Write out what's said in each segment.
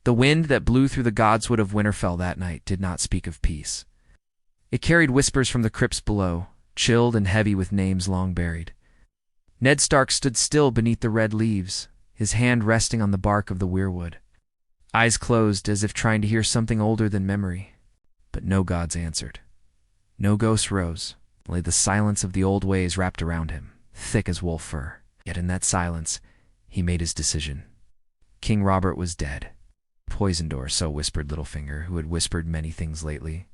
The wind that blew through the godswood of Winterfell that night did not speak of peace. It carried whispers from the crypts below, chilled and heavy with names long buried. Ned Stark stood still beneath the red leaves, his hand resting on the bark of the weirwood, eyes closed as if trying to hear something older than memory. But no gods answered. No ghosts rose, only the silence of the old ways wrapped around him, thick as wolf fur. Yet in that silence, he made his decision. King Robert was dead. Poisoned, or so whispered Littlefinger, who had whispered many things lately.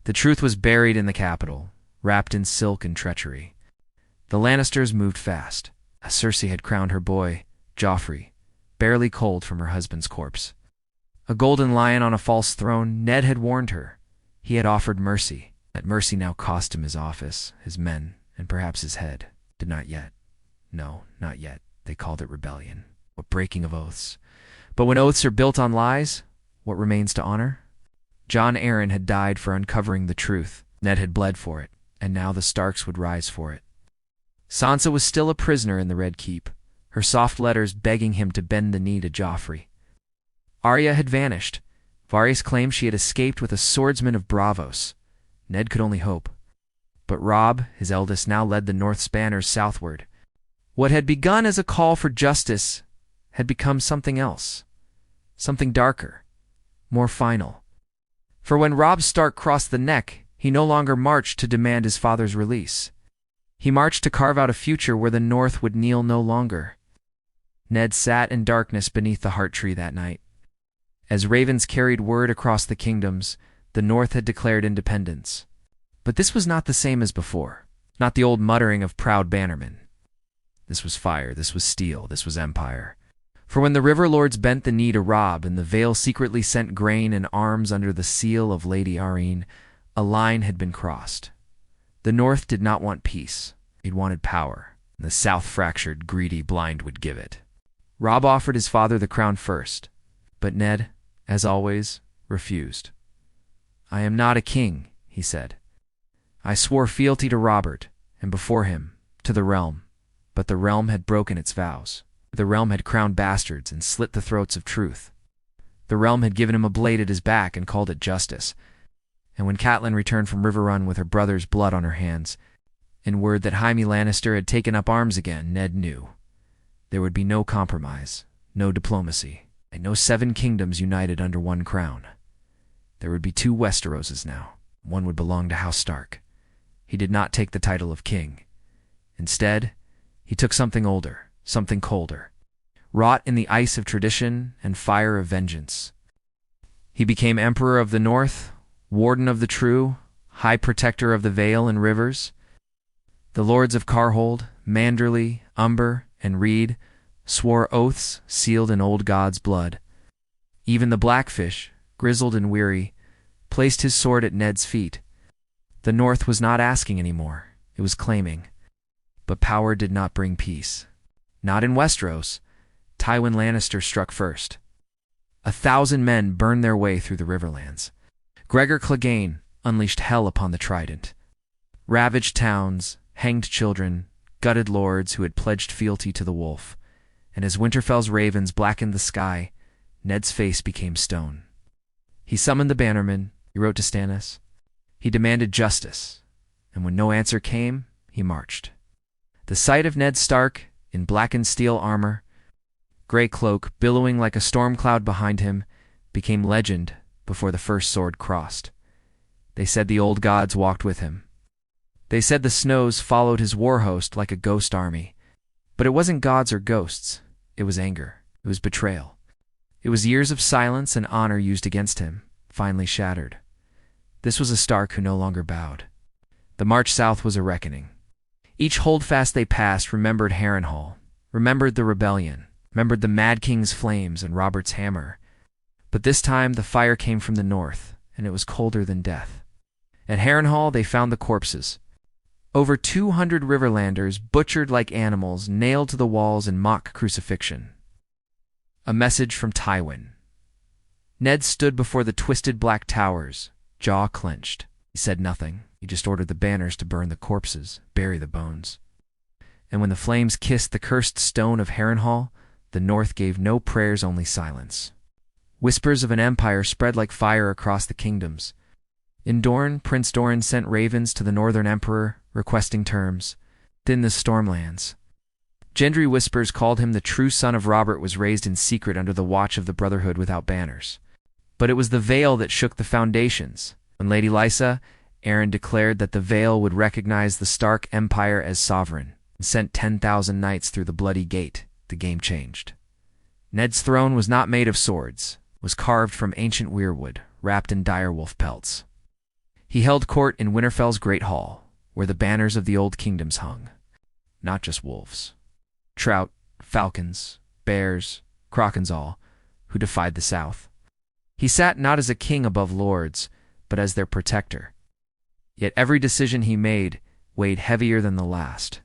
The truth was buried in the capital, wrapped in silk and treachery. The Lannisters moved fast, as Cersei had crowned her boy, Joffrey, barely cold from her husband's corpse. A golden lion on a false throne, Ned had warned her. He had offered mercy. That mercy now cost him his office, his men, and perhaps his head. Did not yet. No, not yet. They called it rebellion. What breaking of oaths. But when oaths are built on lies, what remains to honor? Jon Arryn had died for uncovering the truth. Ned had bled for it, and now the Starks would rise for it. Sansa was still a prisoner in the Red Keep, her soft letters begging him to bend the knee to Joffrey. Arya had vanished. Varys claimed she had escaped with a swordsman of Braavos. Ned could only hope. But Robb, his eldest, now led the North's banners southward. What had begun as a call for justice had become something else. Something darker, more final. For when Robb Stark crossed the neck, he no longer marched to demand his father's release. He marched to carve out a future where the North would kneel no longer. Ned sat in darkness beneath the heart tree that night. As ravens carried word across the kingdoms, the North had declared independence. But this was not the same as before, not the old muttering of proud bannermen. This was fire, this was steel, this was empire. For when the river lords bent the knee to Robb and the Vale secretly sent grain and arms under the seal of Lady Arryn, a line had been crossed. The North did not want peace. It wanted power, and the South, fractured, greedy, blind, would give it. Robb offered his father the crown first, but Ned, as always, refused. "I am not a king," he said. "I swore fealty to Robert, and before him, to the realm. But the realm had broken its vows. The realm had crowned bastards and slit the throats of truth. The realm had given him a blade at his back and called it justice. And when Catelyn returned from River Run with her brother's blood on her hands, and word that Jaime Lannister had taken up arms again, Ned knew. There would be no compromise, no diplomacy, and no 7 kingdoms united under one crown. There would be 2 Westeroses now. One would belong to House Stark. He did not take the title of king. Instead, he took something older, something colder, wrought in the ice of tradition and fire of vengeance. He became Emperor of the North, Warden of the True, High Protector of the Vale and Rivers. The lords of Carhold, Manderley, Umber, and Reed swore oaths sealed in old God's blood. Even the Blackfish, grizzled and weary, placed his sword at Ned's feet. The North was not asking anymore, it was claiming. But power did not bring peace. Not in Westeros. Tywin Lannister struck first. 1,000 men burned their way through the Riverlands. Gregor Clegane unleashed hell upon the Trident. Ravaged towns, hanged children, gutted lords who had pledged fealty to the wolf. And as Winterfell's ravens blackened the sky, Ned's face became stone. He summoned the bannermen, he wrote to Stannis. He demanded justice, and when no answer came, he marched. The sight of Ned Stark, in blackened steel armor, gray cloak billowing like a storm cloud behind him, became legend before the first sword crossed. They said the old gods walked with him. They said the snows followed his war host like a ghost army. But it wasn't gods or ghosts. It was anger. It was betrayal. It was years of silence and honor used against him, finally shattered. This was a Stark who no longer bowed. The march south was a reckoning. Each holdfast they passed remembered Harrenhal, remembered the rebellion, remembered the Mad King's flames and Robert's hammer. But this time the fire came from the north, and it was colder than death. At Harrenhal they found the corpses. Over 200 Riverlanders, butchered like animals, nailed to the walls in mock crucifixion. A message from Tywin. Ned stood before the twisted black towers, jaw clenched. He said nothing. He just ordered the banners to burn the corpses, bury the bones. And when the flames kissed the cursed stone of Harrenhal, the North gave no prayers, only silence. Whispers of an empire spread like fire across the kingdoms. In Dorne, Prince Doran sent ravens to the northern emperor, requesting terms. In the Stormlands, Gendry whispers called him the true son of Robert was raised in secret under the watch of the Brotherhood without banners. But it was the Vale that shook the foundations. When Lady Lysa, Aeron declared that the Vale would recognize the Stark Empire as sovereign and sent 10,000 knights through the Bloody Gate. The game changed. Ned's throne was not made of swords, was carved from ancient weirwood, wrapped in direwolf pelts. He held court in Winterfell's great hall, where the banners of the old kingdoms hung. Not just wolves. Trout, falcons, bears, krakens all, who defied the south. He sat not as a king above lords, but as their protector. Yet every decision he made weighed heavier than the last.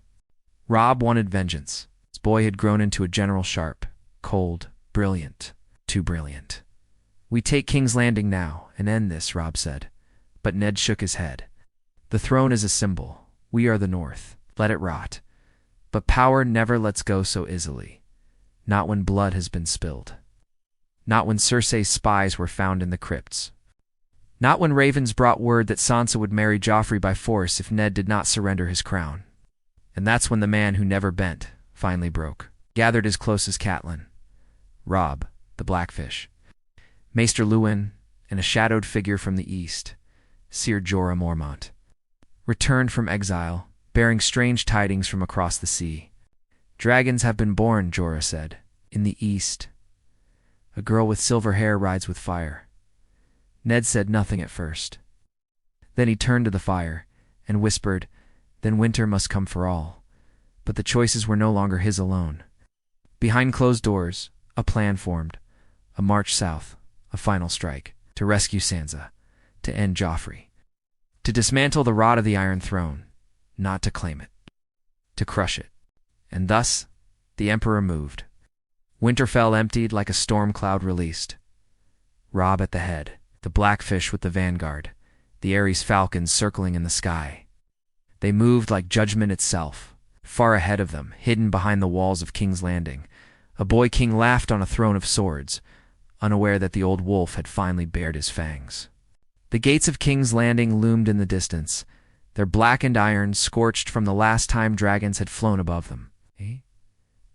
Robb wanted vengeance. His boy had grown into a general sharp, cold, brilliant, too brilliant. "We take King's Landing now, and end this," Robb said. But Ned shook his head. "The throne is a symbol. We are the North. Let it rot. But power never lets go so easily. Not when blood has been spilled. Not when Cersei's spies were found in the crypts. Not when ravens brought word that Sansa would marry Joffrey by force if Ned did not surrender his crown." And that's when the man who never bent finally broke, gathered as close as Catelyn. Robb, the Blackfish, Maester Luwin, and a shadowed figure from the east, Ser Jorah Mormont, returned from exile, bearing strange tidings from across the sea. "Dragons have been born," Jorah said, "in the east. A girl with silver hair rides with fire." Ned said nothing at first. Then he turned to the fire and whispered, "Then winter must come for all." But the choices were no longer his alone. Behind closed doors, a plan formed, a march south, a final strike, to rescue Sansa, to end Joffrey, to dismantle the rod of the Iron Throne, not to claim it, to crush it. And thus, the Emperor moved. Winterfell emptied like a storm cloud released. Robb at the head, the Blackfish with the vanguard, the Ares falcons circling in the sky. They moved like judgment itself. Far ahead of them, hidden behind the walls of King's Landing, a boy king laughed on a throne of swords, unaware that the old wolf had finally bared his fangs. The gates of King's Landing loomed in the distance, their blackened iron scorched from the last time dragons had flown above them.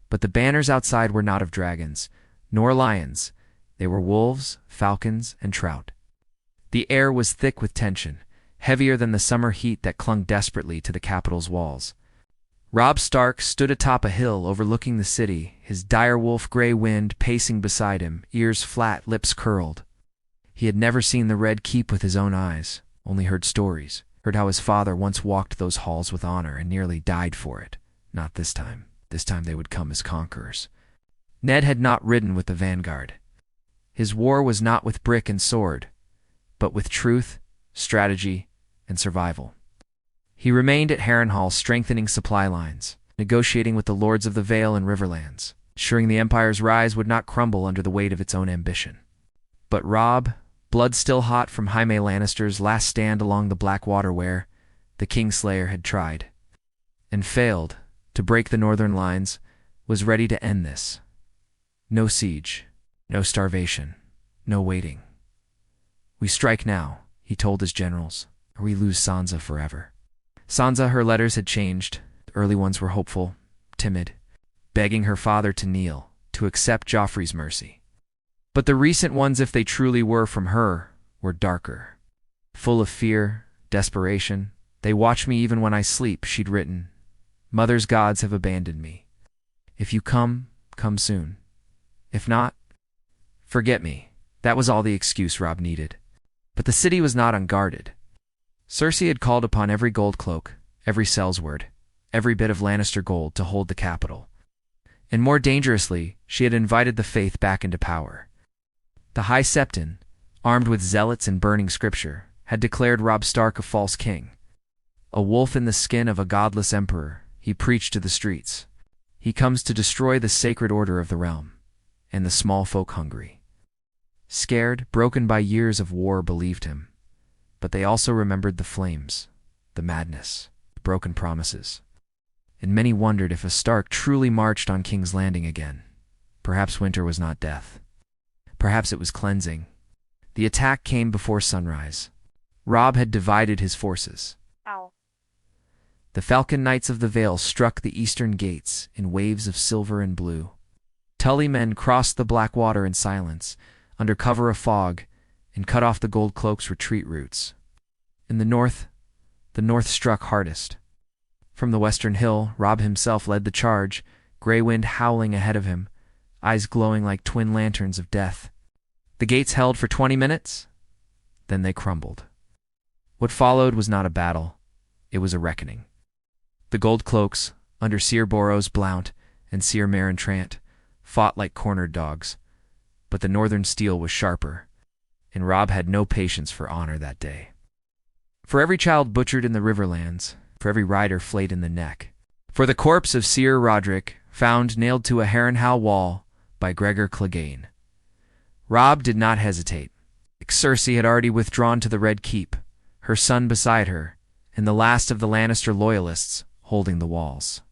But the banners outside were not of dragons, nor lions. They were wolves, falcons, and trout. The air was thick with tension, heavier than the summer heat that clung desperately to the capital's walls. Robb Stark stood atop a hill overlooking the city, his direwolf gray wind pacing beside him, ears flat, lips curled. He had never seen the Red Keep with his own eyes, only heard stories, heard how his father once walked those halls with honor and nearly died for it. Not this time. This time they would come as conquerors. Ned had not ridden with the vanguard. His war was not with brick and sword, but with truth, strategy, and survival. He remained at Harrenhal strengthening supply lines, negotiating with the lords of the Vale and Riverlands, ensuring the Empire's rise would not crumble under the weight of its own ambition. But Robb, blood still hot from Jaime Lannister's last stand along the Blackwater where the Kingslayer had tried, and failed, to break the northern lines, was ready to end this. No siege, no starvation, no waiting. "We strike now," he told his generals, "or we lose Sansa forever." Sansa, her letters had changed. The early ones were hopeful, timid, begging her father to kneel, to accept Joffrey's mercy. But the recent ones, if they truly were from her, were darker. Full of fear, desperation. "They watch me even when I sleep," she'd written. "Mother's gods have abandoned me. If you come, come soon. If not, forget me." That was all the excuse Robb needed. But the city was not unguarded. Cersei had called upon every gold cloak, every Sellsword, every bit of Lannister gold to hold the capital. And more dangerously, she had invited the faith back into power. The High Septon, armed with zealots and burning scripture, had declared Robb Stark a false king. A wolf in the skin of a godless emperor, he preached to the streets. He comes to destroy the sacred order of the realm, and the small folk hungry. Scared, broken by years of war, believed him. But they also remembered the flames, the madness, the broken promises. And many wondered if a Stark truly marched on King's Landing again. Perhaps winter was not death. Perhaps it was cleansing. The attack came before sunrise. Robb had divided his forces. Ow. The Falcon Knights of the Vale struck the eastern gates in waves of silver and blue. Tully men crossed the black water in silence, under cover of fog, and cut off the Gold Cloak's retreat routes. In the north struck hardest. From the western hill, Robb himself led the charge, grey wind howling ahead of him, eyes glowing like twin lanterns of death. The gates held for 20 minutes, then they crumbled. What followed was not a battle, it was a reckoning. The Gold Cloaks, under Sir Boros Blount and Sir Meryn Trant, fought like cornered dogs, but the northern steel was sharper, and Robb had no patience for honor that day. For every child butchered in the Riverlands, for every rider flayed in the neck, for the corpse of Sir Roderick, found nailed to a Harrenhal wall by Gregor Clegane, Robb did not hesitate. Cersei had already withdrawn to the Red Keep, her son beside her, and the last of the Lannister loyalists holding the walls.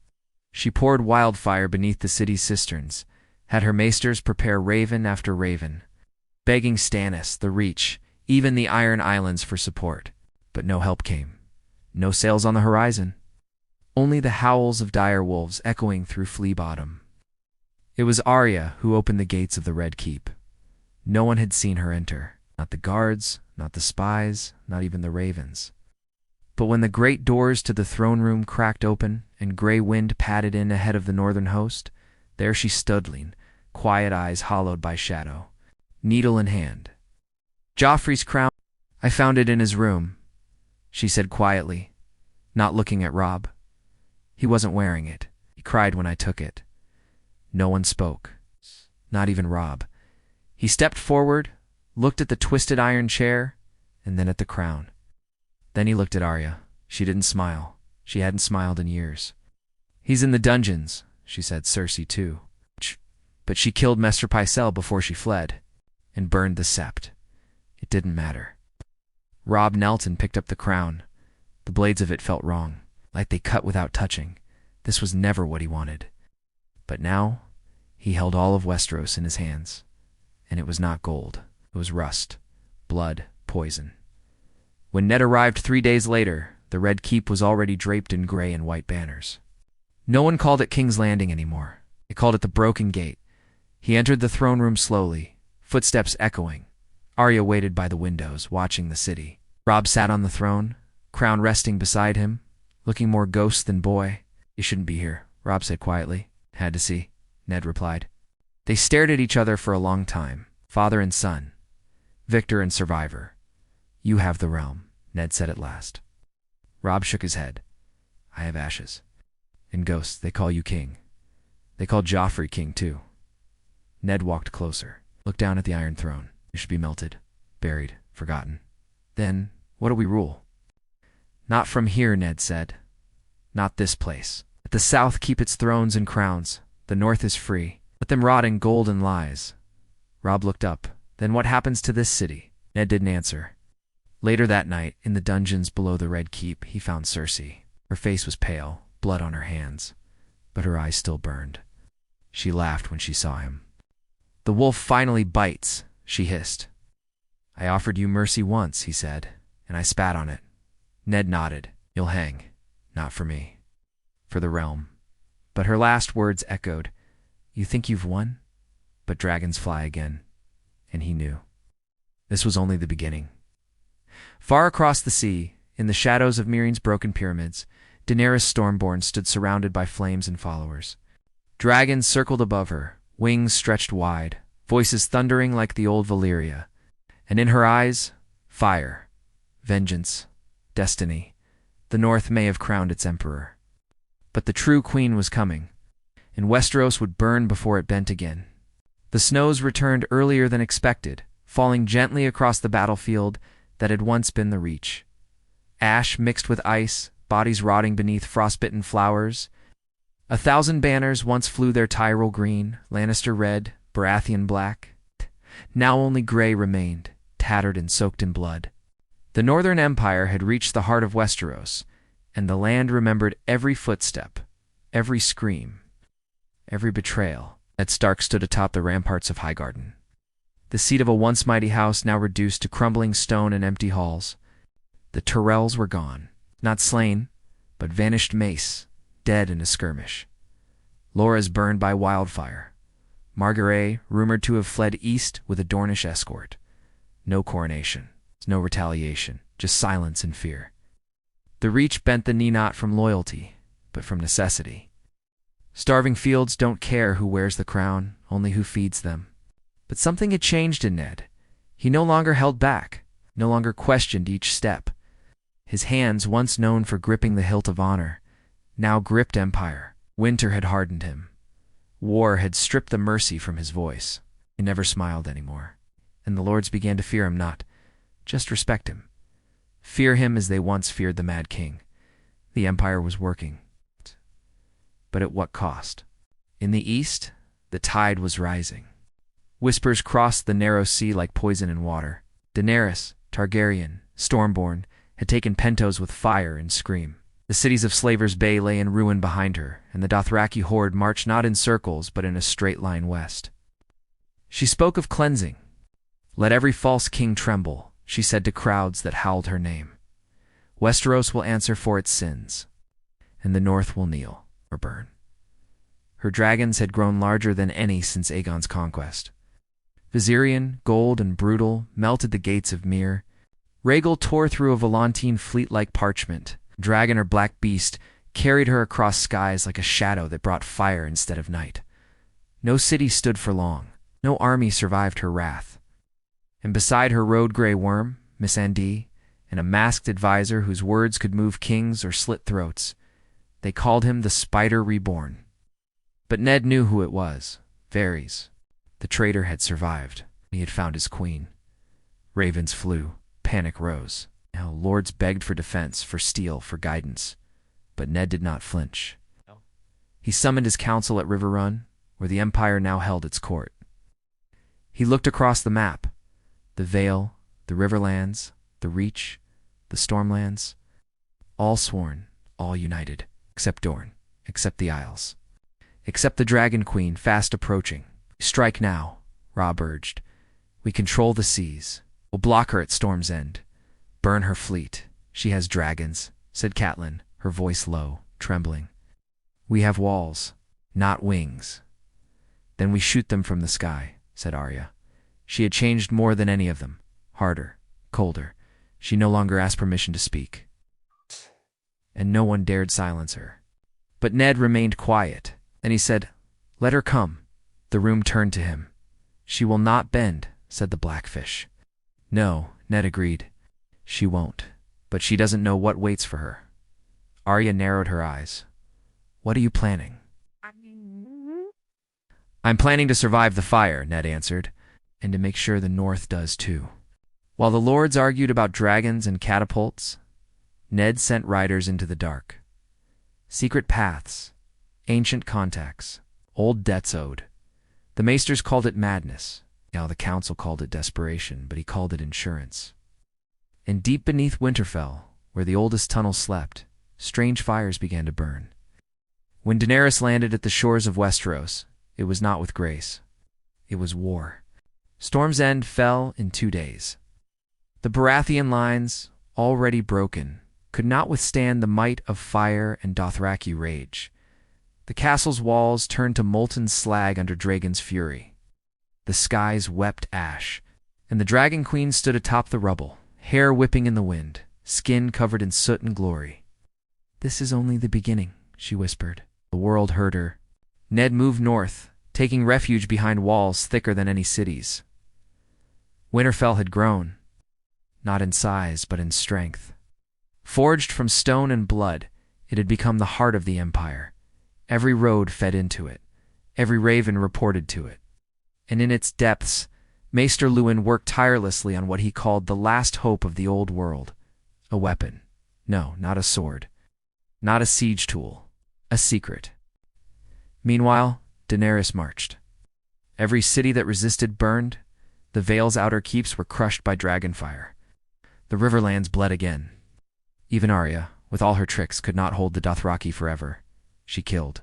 She poured wildfire beneath the city's cisterns, had her maesters prepare raven after raven, begging Stannis, the Reach, even the Iron Islands for support. But no help came. No sails on the horizon. Only the howls of dire wolves echoing through Flea Bottom. It was Arya who opened the gates of the Red Keep. No one had seen her enter. Not the guards, not the spies, not even the ravens. But when the great doors to the throne room cracked open and grey wind padded in ahead of the northern host, there she stood, lean, quiet eyes hollowed by shadow, needle in hand. Joffrey's crown. I found it in his room, she said quietly, not looking at Robb. He wasn't wearing it. He cried when I took it. No one spoke, not even Robb. He stepped forward, looked at the twisted iron chair, and then at the crown. Then he looked at Arya. She didn't smile. She hadn't smiled in years. He's in the dungeons, she said. Cersei, too. But she killed Maester Pycelle before she fled, and burned the sept. It didn't matter. Robb knelt and picked up the crown. The blades of it felt wrong, like they cut without touching. This was never what he wanted. But now, he held all of Westeros in his hands. And it was not gold. It was rust, blood, poison. When Ned arrived 3 days later, the Red Keep was already draped in grey and white banners. No one called it King's Landing anymore. They called it the Broken Gate. He entered the throne room slowly, footsteps echoing. Arya waited by the windows, watching the city. Robb sat on the throne, crown resting beside him, looking more ghost than boy. You shouldn't be here, Robb said quietly. Had to see, Ned replied. They stared at each other for a long time, father and son, victor and survivor. You have the realm, Ned said at last. Robb shook his head. I have ashes. In ghosts, they call you king. They call Joffrey king, too. Ned walked closer, looked down at the Iron Throne. You should be melted, buried, forgotten. Then, what do we rule? Not from here, Ned said. Not this place. Let the South keep its thrones and crowns. The North is free. Let them rot in gold and lies. Robb looked up. Then what happens to this city? Ned didn't answer. Later that night, in the dungeons below the Red Keep, he found Cersei. Her face was pale, blood on her hands, but her eyes still burned. She laughed when she saw him. The wolf finally bites, she hissed. I offered you mercy once, he said, and I spat on it. Ned nodded. You'll hang. Not for me. For the realm. But her last words echoed. You think you've won? But dragons fly again. And he knew. This was only the beginning. Far across the sea, in the shadows of Meereen's broken pyramids, Daenerys Stormborn stood surrounded by flames and followers. Dragons circled above her, wings stretched wide, voices thundering like the old Valyria. And in her eyes, fire, vengeance, destiny. The North may have crowned its emperor. But the true queen was coming, and Westeros would burn before it bent again. The snows returned earlier than expected, falling gently across the battlefield that had once been the Reach. Ash mixed with ice, bodies rotting beneath frostbitten flowers. 1,000 banners once flew their Tyrell green, Lannister red, Baratheon black. Now only grey remained, tattered and soaked in blood. The Northern Empire had reached the heart of Westeros, and the land remembered every footstep, every scream, every betrayal. Ned Stark stood atop the ramparts of Highgarden. the seat of a once mighty house now reduced to crumbling stone and empty halls. The Tyrells were gone, not slain, but vanished mace, dead in a skirmish. Loras burned by wildfire. Margaery rumored to have fled east with a Dornish escort. No coronation, no retaliation, just silence and fear. The Reach bent the knee not from loyalty, but from necessity. Starving fields don't care who wears the crown, only who feeds them. But something had changed in Ned. He no longer held back, no longer questioned each step. His hands, once known for gripping the hilt of honor, now gripped empire. Winter had hardened him. War had stripped the mercy from his voice. He never smiled anymore. And the lords began to fear him not, just respect him. Fear him as they once feared the Mad King. The empire was working. But at what cost? In the east, the tide was rising. Whispers crossed the narrow sea like poison in water. Daenerys, Targaryen, Stormborn, had taken Pentos with fire and scream. The cities of Slaver's Bay lay in ruin behind her, and the Dothraki horde marched not in circles but in a straight line west. She spoke of cleansing. Let every false king tremble, she said to crowds that howled her name. Westeros will answer for its sins, and the north will kneel or burn. Her dragons had grown larger than any since Aegon's conquest. Viserion, gold and brutal, melted the gates of Myr. Rhaegal tore through a Volantine fleet like parchment. Dragon or black beast carried her across skies like a shadow that brought fire instead of night. No city stood for long. No army survived her wrath. And beside her rode Grey Worm, Missandei, and a masked advisor whose words could move kings or slit throats. They called him the Spider Reborn. But Ned knew who it was. Varys. The traitor had survived. He had found his queen. Ravens flew. Panic rose. Now lords begged for defense, for steel, for guidance. But Ned did not flinch. He summoned his council at River Run, where the Empire now held its court. He looked across the map. The Vale, the Riverlands, the Reach, the Stormlands. All sworn, all united, except Dorne, except the Isles. Except the Dragon Queen, fast approaching. Strike now, Robb urged. We control the seas. We'll block her at Storm's End. Burn her fleet. She has dragons, said Catelyn, her voice low, trembling. We have walls, not wings. Then we shoot them from the sky, said Arya. She had changed more than any of them. Harder, colder. She no longer asked permission to speak. And no one dared silence her. But Ned remained quiet, and he said, Let her come. The room turned to him. She will not bend, said the Blackfish. No, Ned agreed. She won't, but she doesn't know what waits for her. Arya narrowed her eyes. What are you planning? I'm planning to survive the fire, Ned answered, and to make sure the North does too. While the lords argued about dragons and catapults, Ned sent riders into the dark. Secret paths, ancient contacts, old debts owed. The maesters called it madness. Now the council called it desperation, but he called it insurance. And deep beneath Winterfell, where the oldest tunnel slept, strange fires began to burn. When Daenerys landed at the shores of Westeros, it was not with grace. It was war. Storm's End fell in 2 days. The Baratheon lines, already broken, could not withstand the might of fire and Dothraki rage. The castle's walls turned to molten slag under Dragon's fury. The skies wept ash, and the Dragon Queen stood atop the rubble, hair whipping in the wind, skin covered in soot and glory. This is only the beginning, she whispered. The world heard her. Ned moved north, taking refuge behind walls thicker than any cities. Winterfell had grown, not in size but in strength. Forged from stone and blood, it had become the heart of the empire. Every road fed into it. Every raven reported to it. And in its depths, Maester Luwin worked tirelessly on what he called the last hope of the old world. A weapon. No, not a sword. Not a siege tool. A secret. Meanwhile, Daenerys marched. Every city that resisted burned. The Vale's outer keeps were crushed by dragonfire. The Riverlands bled again. Even Arya, with all her tricks, could not hold the Dothraki forever. She killed.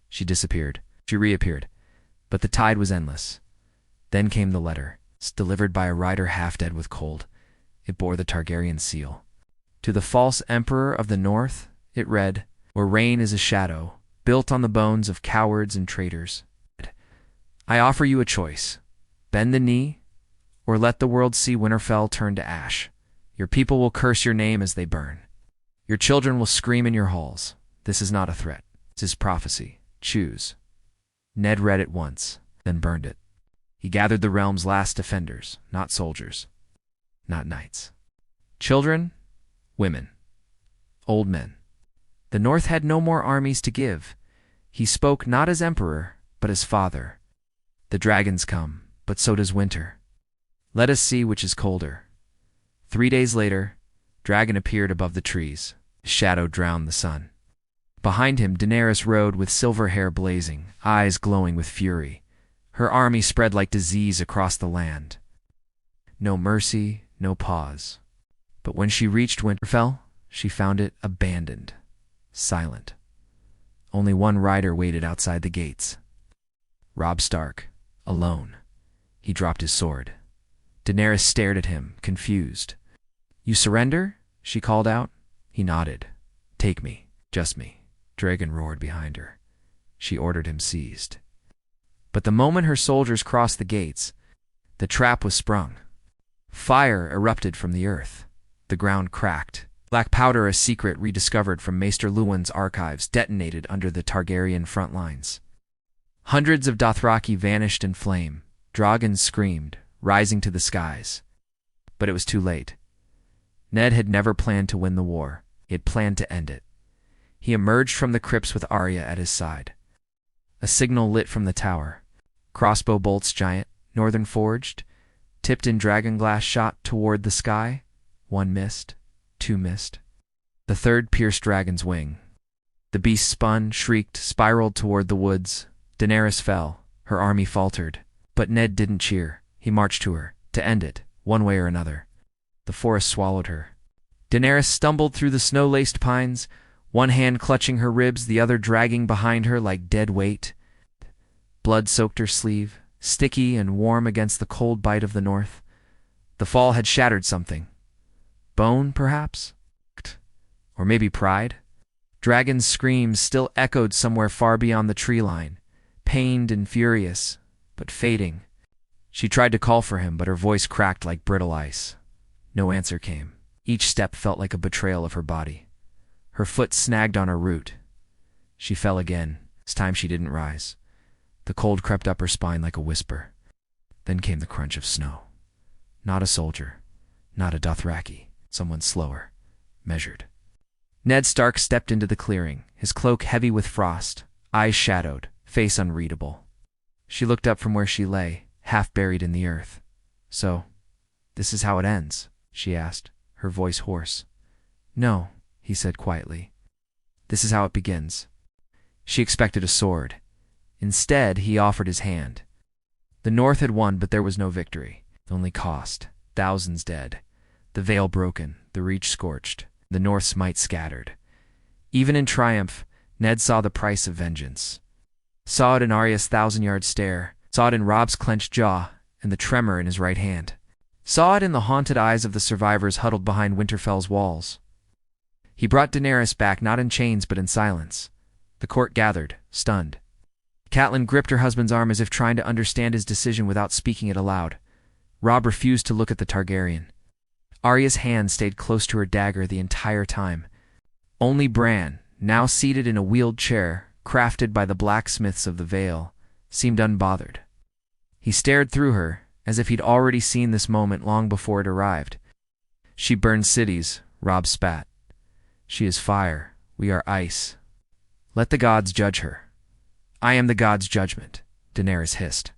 She disappeared. She reappeared. But the tide was endless. Then came the letter. delivered by a rider half dead with cold. It bore the Targaryen seal. To the false emperor of the north, it read, "Where reign is a shadow, built on the bones of cowards and traitors. I offer you a choice. Bend the knee, or let the world see Winterfell turn to ash. Your people will curse your name as they burn. Your children will scream in your halls. This is not a threat. This is prophecy. Choose." Ned read it once, then burned it. He gathered the realm's last defenders, not soldiers, not knights. Children, women, old men. The North had no more armies to give. He spoke not as emperor, but as father. The dragons come, but so does winter. Let us see which is colder. 3 days later, dragon appeared above the trees. His shadow drowned the sun. Behind him, Daenerys rode with silver hair blazing, eyes glowing with fury. Her army spread like disease across the land. No mercy, no pause. But when she reached Winterfell, she found it abandoned, silent. Only one rider waited outside the gates. Robb Stark, alone. He dropped his sword. Daenerys stared at him, confused. "You surrender?" she called out. He nodded. "Take me, just me." Dragon roared behind her. She ordered him seized. But the moment her soldiers crossed the gates, the trap was sprung. Fire erupted from the earth. The ground cracked. Black powder, a secret rediscovered from Maester Luwin's archives, detonated under the Targaryen front lines. Hundreds of Dothraki vanished in flame. Dragons screamed, rising to the skies. But it was too late. Ned had never planned to win the war. He had planned to end it. He emerged from the crypts with Arya at his side. A signal lit from the tower. Crossbow bolts giant, northern forged, tipped in dragonglass shot toward the sky. One missed, two missed. The third pierced Dragon's wing. The beast spun, shrieked, spiraled toward the woods. Daenerys fell. Her army faltered. But Ned didn't cheer. He marched to her, to end it, one way or another. The forest swallowed her. Daenerys stumbled through the snow-laced pines, one hand clutching her ribs, the other dragging behind her like dead weight. Blood soaked her sleeve, sticky and warm against the cold bite of the north. The fall had shattered something. Bone, perhaps? Or maybe pride? Dragon's screams still echoed somewhere far beyond the tree line, pained and furious, but fading. She tried to call for him, but her voice cracked like brittle ice. No answer came. Each step felt like a betrayal of her body. Her foot snagged on her root. She fell again. This time she didn't rise. The cold crept up her spine like a whisper. Then came the crunch of snow. Not a soldier. Not a Dothraki. Someone slower. Measured. Ned Stark stepped into the clearing, his cloak heavy with frost, eyes shadowed, face unreadable. She looked up from where she lay, half buried in the earth. "So, this is how it ends?" she asked, her voice hoarse. "No," he said quietly. "This is how it begins." She expected a sword. Instead, he offered his hand. The North had won, but there was no victory. Only cost. Thousands dead. The veil broken, the reach scorched, the North's might scattered. Even in triumph, Ned saw the price of vengeance. Saw it in Arya's 1,000-yard stare. Saw it in Robb's clenched jaw and the tremor in his right hand. Saw it in the haunted eyes of the survivors huddled behind Winterfell's walls. He brought Daenerys back, not in chains but in silence. The court gathered, stunned. Catelyn gripped her husband's arm as if trying to understand his decision without speaking it aloud. Robb refused to look at the Targaryen. Arya's hand stayed close to her dagger the entire time. Only Bran, now seated in a wheeled chair, crafted by the blacksmiths of the Vale, seemed unbothered. He stared through her, as if he'd already seen this moment long before it arrived. "She burns cities," Robb spat. "She is fire. We are ice. Let the gods judge her." "I am the gods' judgment," Daenerys hissed.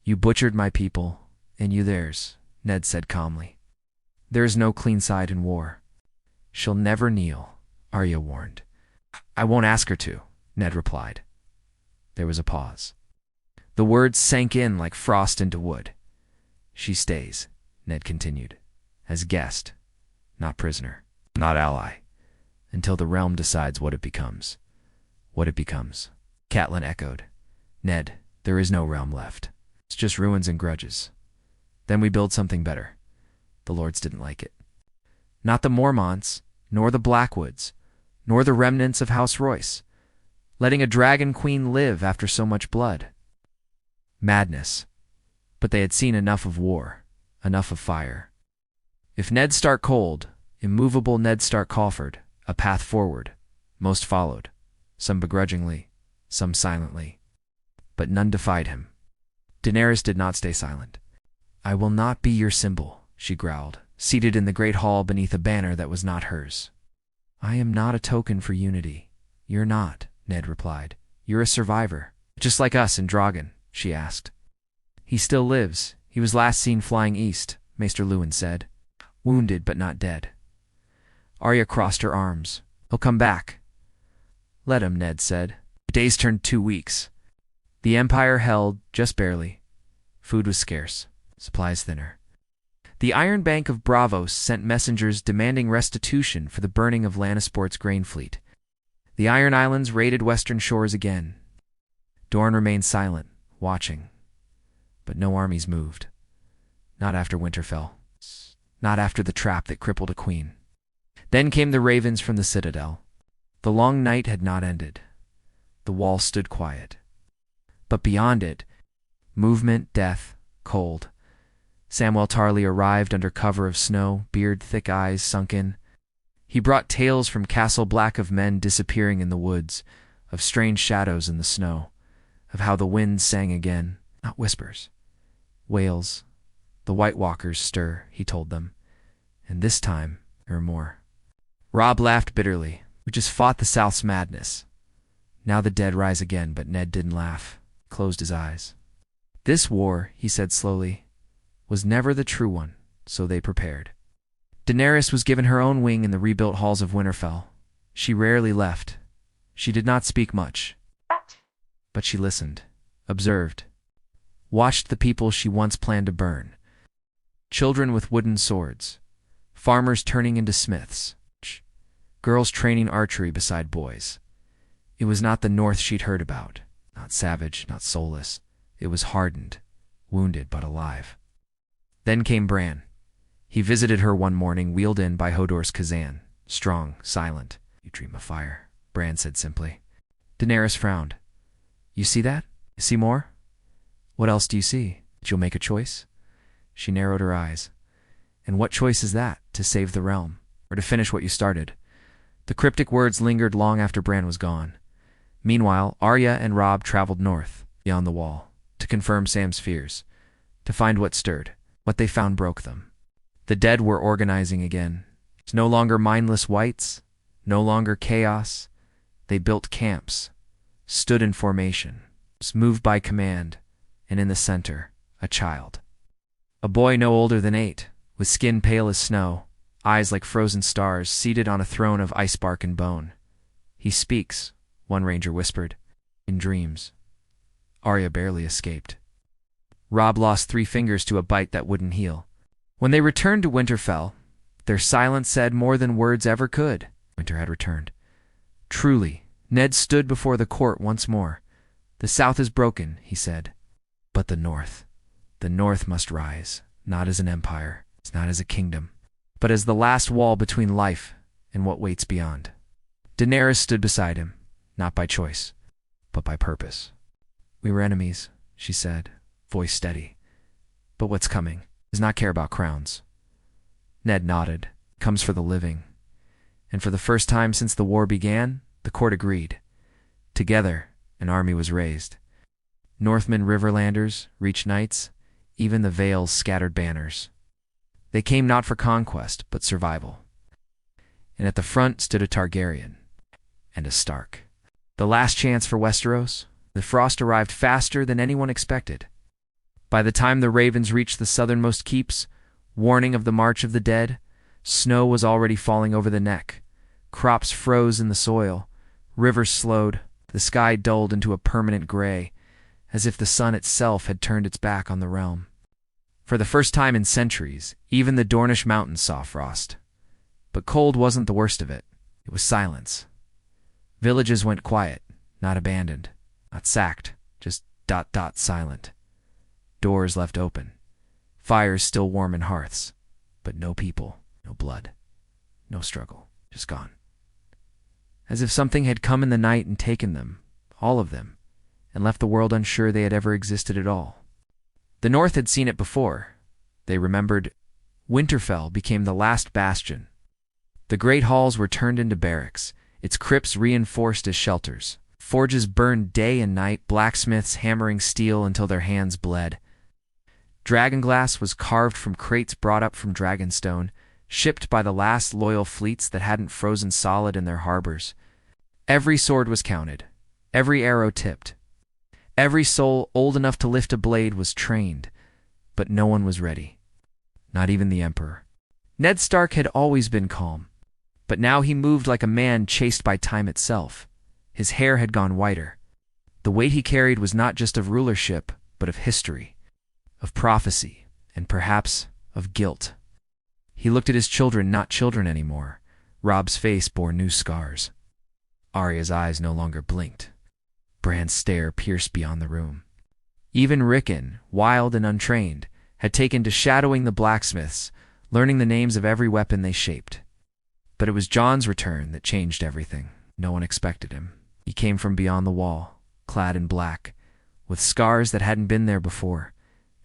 "You butchered my people, and you theirs," Ned said calmly. "There is no clean side in war." "She'll never kneel," Arya warned. "I won't ask her to," Ned replied. There was a pause. The words sank in like frost into wood. "She stays," Ned continued, "as guest, not prisoner, not ally, until the realm decides what it becomes." "What it becomes," Catelyn echoed. "Ned, there is no realm left. It's just ruins and grudges. Then we build something better. The lords didn't like it. Not the Mormonts, nor the Blackwoods, nor the remnants of House Royce, letting a dragon queen live after so much blood. Madness. But they had seen enough of war, enough of fire. If Ned Stark cold, immovable Ned Stark offered a path forward, most followed, some begrudgingly, some silently. But none defied him. Daenerys did not stay silent. "I will not be your symbol," she growled, seated in the great hall beneath a banner that was not hers. "I am not a token for unity." "You're not," Ned replied. "You're a survivor." "Just like us in Dragon?" she asked. "He still lives. He was last seen flying east," Maester Luwin said. "Wounded but not dead." Arya crossed her arms. "He'll come back." "Let him," Ned said. Days turned 2 weeks. The Empire held, just barely. Food was scarce, supplies thinner. The Iron Bank of Braavos sent messengers demanding restitution for the burning of Lannisport's grain fleet. The Iron Islands raided western shores again. Dorne remained silent, watching. But no armies moved. Not after Winterfell. Not after the trap that crippled a queen. Then came the ravens from the citadel. The long night had not ended. The wall stood quiet. But beyond it, movement, death, cold. Samwell Tarly arrived under cover of snow, beard, thick eyes sunken. He brought tales from Castle Black of men disappearing in the woods, of strange shadows in the snow, of how the wind sang again, not whispers, wails. The White Walkers stir, he told them, and this time there are more. Robb laughed bitterly. "We just fought the South's madness. Now the dead rise again," but Ned didn't laugh, closed his eyes. "This war," he said slowly, "was never the true one, so they prepared." Daenerys was given her own wing in the rebuilt halls of Winterfell. She rarely left. She did not speak much. But she listened, observed, watched the people she once planned to burn. Children with wooden swords, farmers turning into smiths, girls training archery beside boys. It was not the North she'd heard about, not savage, not soulless. It was hardened, wounded but alive. Then came Bran. He visited her one morning, wheeled in by Hodor's Khazan, strong, silent. "You dream of fire," Bran said simply. Daenerys frowned. "You see that? You see more? What else do you see? That you'll make a choice?" She narrowed her eyes. "And what choice is that? To save the realm, or to finish what you started?" The cryptic words lingered long after Bran was gone. Meanwhile, Arya and Robb traveled north, beyond the wall, to confirm Sam's fears, to find what stirred. What they found broke them. The dead were organizing again. It's no longer mindless whites, no longer chaos. They built camps, stood in formation, moved by command, and in the center, a child. A boy no older than 8, with skin pale as snow, eyes like frozen stars, seated on a throne of ice bark and bone. "He speaks," one ranger whispered, "in dreams." Arya barely escaped. Robb lost 3 fingers to a bite that wouldn't heal. When they returned to Winterfell, their silence said more than words ever could. Winter had returned. Truly, Ned stood before the court once more. "The South is broken," he said. "But the North must rise, not as an empire, not as a kingdom, but as the last wall between life and what waits beyond." Daenerys stood beside him, not by choice, but by purpose. "We were enemies," she said, voice steady. "But what's coming does not care about crowns." Ned nodded. "Comes for the living." And for the first time since the war began, the court agreed. Together, an army was raised. Northmen, Riverlanders, Reach Knights, even the Vales scattered banners. They came not for conquest, but survival. And at the front stood a Targaryen and a Stark. The last chance for Westeros. The frost arrived faster than anyone expected. By the time the ravens reached the southernmost keeps, warning of the march of the dead, snow was already falling over the neck. Crops froze in the soil. Rivers slowed. The sky dulled into a permanent gray, as if the sun itself had turned its back on the realm. For the first time in centuries, even the Dornish mountains saw frost. But cold wasn't the worst of it. It was silence. Villages went quiet, not abandoned, not sacked, just ... silent. Doors left open. fires still warm in hearths, but no people, no blood, no struggle, just gone. As if something had come in the night and taken them, all of them, and left the world unsure they had ever existed at all. The North had seen it before. They remembered. Winterfell became the last bastion. The great halls were turned into barracks, its crypts reinforced as shelters. Forges burned day and night, blacksmiths hammering steel until their hands bled. Dragonglass was carved from crates brought up from Dragonstone, shipped by the last loyal fleets that hadn't frozen solid in their harbors. Every sword was counted, every arrow tipped. Every soul old enough to lift a blade was trained, but no one was ready. Not even the Emperor. Ned Stark had always been calm, but now he moved like a man chased by time itself. His hair had gone whiter. The weight he carried was not just of rulership, but of history, of prophecy, and perhaps of guilt. He looked at his children, not children anymore. Robb's face bore new scars. Arya's eyes no longer blinked. Bran's stare pierced beyond the room. Even Rickon, wild and untrained, had taken to shadowing the blacksmiths, learning the names of every weapon they shaped. But it was Jon's return that changed everything. No one expected him. He came from beyond the wall, clad in black, with scars that hadn't been there before,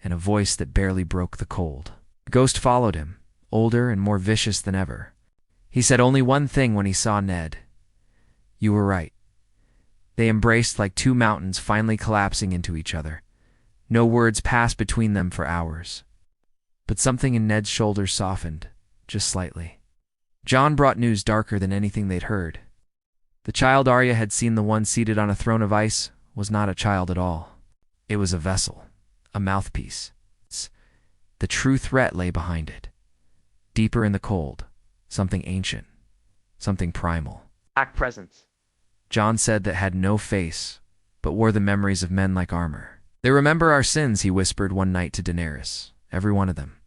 and a voice that barely broke the cold. Ghost followed him, older and more vicious than ever. He said only one thing when he saw Ned. "You were right." They embraced like two mountains finally collapsing into each other. No words passed between them for hours. But something in Ned's shoulders softened, just slightly. Jon brought news darker than anything they'd heard. The child Arya had seen, the one seated on a throne of ice, was not a child at all. It was a vessel, a mouthpiece. The true threat lay behind it. Deeper in the cold, something ancient, something primal. Black presence, Jon said, that had no face, but wore the memories of men like armor. "They remember our sins," he whispered one night to Daenerys. "Every one of them.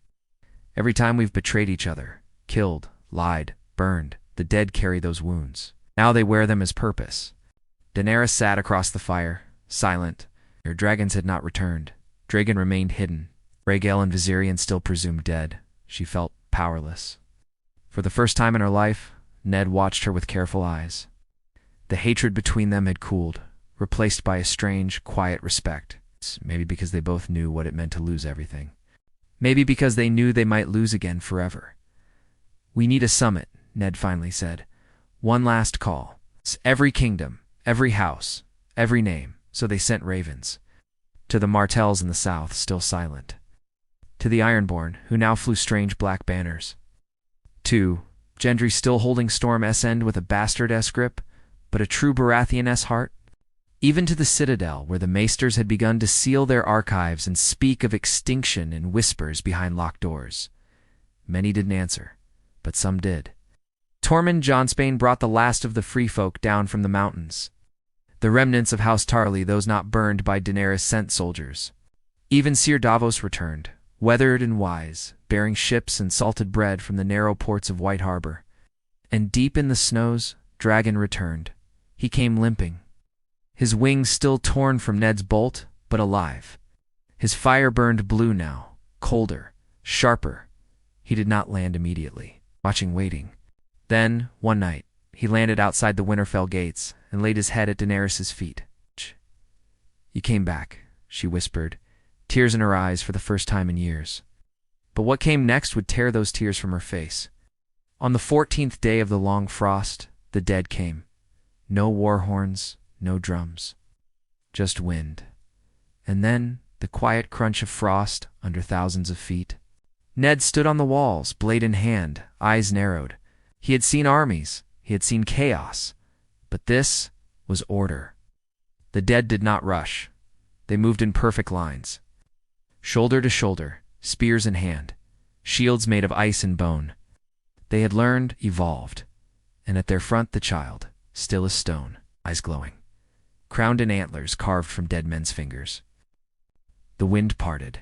Every time we've betrayed each other, killed, lied, burned, the dead carry those wounds. Now they wear them as purpose." Daenerys sat across the fire, silent. Her dragons had not returned. Dragon remained hidden. Rhaegal and Viserion still presumed dead. She felt powerless. For the first time in her life, Ned watched her with careful eyes. The hatred between them had cooled, replaced by a strange, quiet respect. Maybe because they both knew what it meant to lose everything. Maybe because they knew they might lose again forever. "We need a summit," Ned finally said. "One last call. Every kingdom, every house, every name." So they sent ravens. To the Martells in the south, still silent. To the Ironborn, who now flew strange black banners. To Gendry, still holding Storm's End with a bastard-esque grip, but a true Baratheon-esque heart. Even to the Citadel, where the Maesters had begun to seal their archives and speak of extinction in whispers behind locked doors. Many didn't answer, but some did. Tormund Jonspane brought the last of the free folk down from the mountains. The remnants of House Tarly, those not burned by Daenerys, sent soldiers. Even Ser Davos returned, weathered and wise, bearing ships and salted bread from the narrow ports of White Harbor. And deep in the snows, Dragon returned. He came limping. His wings still torn from Ned's bolt, but alive. His fire burned blue now, colder, sharper. He did not land immediately, waiting. Then, one night, he landed outside the Winterfell gates and laid his head at Daenerys' feet. "You came back," she whispered, tears in her eyes for the first time in years. But what came next would tear those tears from her face. On the 14th day of the long frost, the dead came. No war horns, no drums, just wind. And then the quiet crunch of frost under thousands of feet. Ned stood on the walls, blade in hand, eyes narrowed. He had seen armies, he had seen chaos, but this was order. The dead did not rush. They moved in perfect lines. Shoulder to shoulder, spears in hand, shields made of ice and bone. They had learned, evolved, and at their front the child, still as stone, eyes glowing, crowned in antlers carved from dead men's fingers. The wind parted.